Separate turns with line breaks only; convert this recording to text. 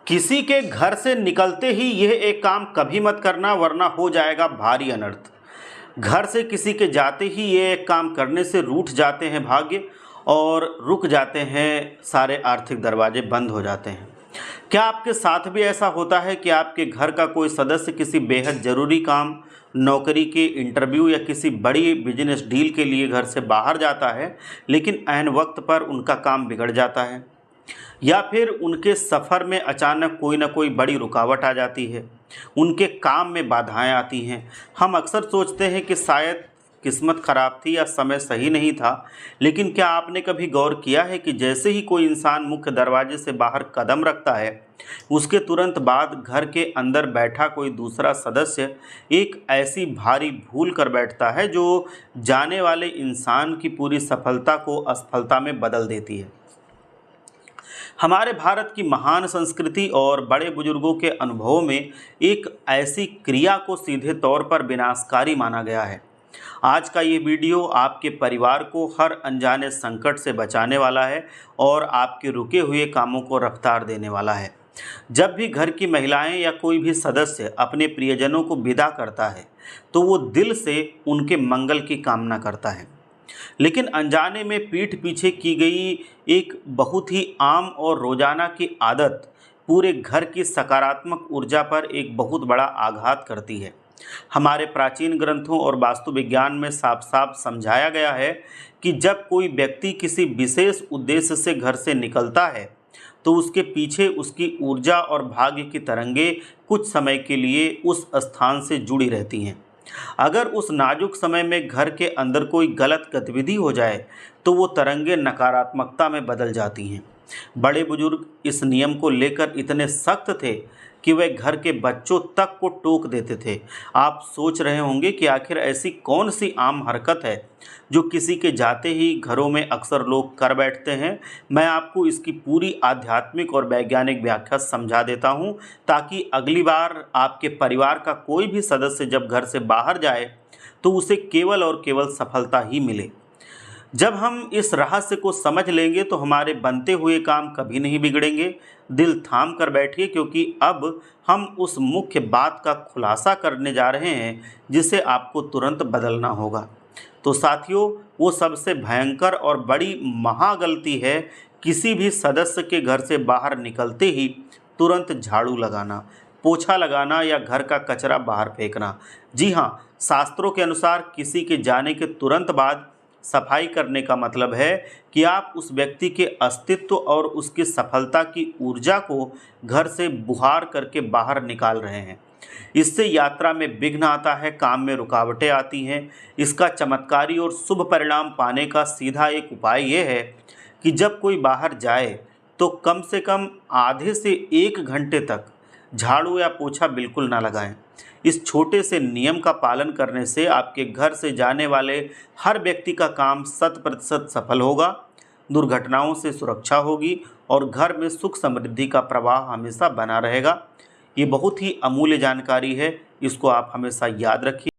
किसी के घर से निकलते ही यह एक काम कभी मत करना, वरना हो जाएगा भारी अनर्थ। घर से किसी के जाते ही ये एक काम करने से रूठ जाते हैं भाग्य और रुक जाते हैं सारे आर्थिक दरवाजे, बंद हो जाते हैं। क्या आपके साथ भी ऐसा होता है कि आपके घर का कोई सदस्य किसी बेहद ज़रूरी काम, नौकरी के इंटरव्यू या किसी बड़ी बिजनेस डील के लिए घर से बाहर जाता है, लेकिन ऐन वक्त पर उनका काम बिगड़ जाता है, या फिर उनके सफ़र में अचानक कोई ना कोई बड़ी रुकावट आ जाती है, उनके काम में बाधाएं आती हैं। हम अक्सर सोचते हैं कि शायद किस्मत ख़राब थी या समय सही नहीं था, लेकिन क्या आपने कभी गौर किया है कि जैसे ही कोई इंसान मुख्य दरवाजे से बाहर कदम रखता है, उसके तुरंत बाद घर के अंदर बैठा कोई दूसरा सदस्य एक ऐसी भारी भूल कर बैठता है जो जाने वाले इंसान की पूरी सफलता को असफलता में बदल देती है। हमारे भारत की महान संस्कृति और बड़े बुजुर्गों के अनुभवों में एक ऐसी क्रिया को सीधे तौर पर विनाशकारी माना गया है। आज का ये वीडियो आपके परिवार को हर अनजाने संकट से बचाने वाला है और आपके रुके हुए कामों को रफ्तार देने वाला है। जब भी घर की महिलाएं या कोई भी सदस्य अपने प्रियजनों को विदा करता है, तो वो दिल से उनके मंगल की कामना करता है, लेकिन अनजाने में पीठ पीछे की गई एक बहुत ही आम और रोजाना की आदत पूरे घर की सकारात्मक ऊर्जा पर एक बहुत बड़ा आघात करती है। हमारे प्राचीन ग्रंथों और वास्तु विज्ञान में साफ साफ समझाया गया है कि जब कोई व्यक्ति किसी विशेष उद्देश्य से घर से निकलता है, तो उसके पीछे उसकी ऊर्जा और भाग्य की तरंगे कुछ समय के लिए उस स्थान से जुड़ी रहती हैं। अगर उस नाजुक समय में घर के अंदर कोई गलत गतिविधि हो जाए, तो वो तरंगे नकारात्मकता में बदल जाती हैं। बड़े बुजुर्ग इस नियम को लेकर इतने सख्त थे कि वे घर के बच्चों तक को टोक देते थे। आप सोच रहे होंगे कि आखिर ऐसी कौन सी आम हरकत है जो किसी के जाते ही घरों में अक्सर लोग कर बैठते हैं। मैं आपको इसकी पूरी आध्यात्मिक और वैज्ञानिक व्याख्या समझा देता हूं, ताकि अगली बार आपके परिवार का कोई भी सदस्य जब घर से बाहर जाए, तो उसे केवल और केवल सफलता ही मिले। जब हम इस रहस्य को समझ लेंगे, तो हमारे बनते हुए काम कभी नहीं बिगड़ेंगे। दिल थाम कर बैठिए, क्योंकि अब हम उस मुख्य बात का खुलासा करने जा रहे हैं जिसे आपको तुरंत बदलना होगा। तो साथियों, वो सबसे भयंकर और बड़ी महागलती है किसी भी सदस्य के घर से बाहर निकलते ही तुरंत झाड़ू लगाना, पोछा लगाना या घर का कचरा बाहर फेंकना। जी हाँ, शास्त्रों के अनुसार किसी के जाने के तुरंत बाद सफाई करने का मतलब है कि आप उस व्यक्ति के अस्तित्व और उसकी सफलता की ऊर्जा को घर से बुहार करके बाहर निकाल रहे हैं। इससे यात्रा में विघ्न आता है, काम में रुकावटें आती हैं। इसका चमत्कारी और शुभ परिणाम पाने का सीधा एक उपाय यह है कि जब कोई बाहर जाए, तो कम से कम आधे से 1 घंटे तक झाड़ू या पोछा बिल्कुल ना लगाएं। इस छोटे से नियम का पालन करने से आपके घर से जाने वाले हर व्यक्ति का काम 100% सफल होगा, दुर्घटनाओं से सुरक्षा होगी और घर में सुख समृद्धि का प्रवाह हमेशा बना रहेगा। ये बहुत ही अमूल्य जानकारी है, इसको आप हमेशा याद रखिए।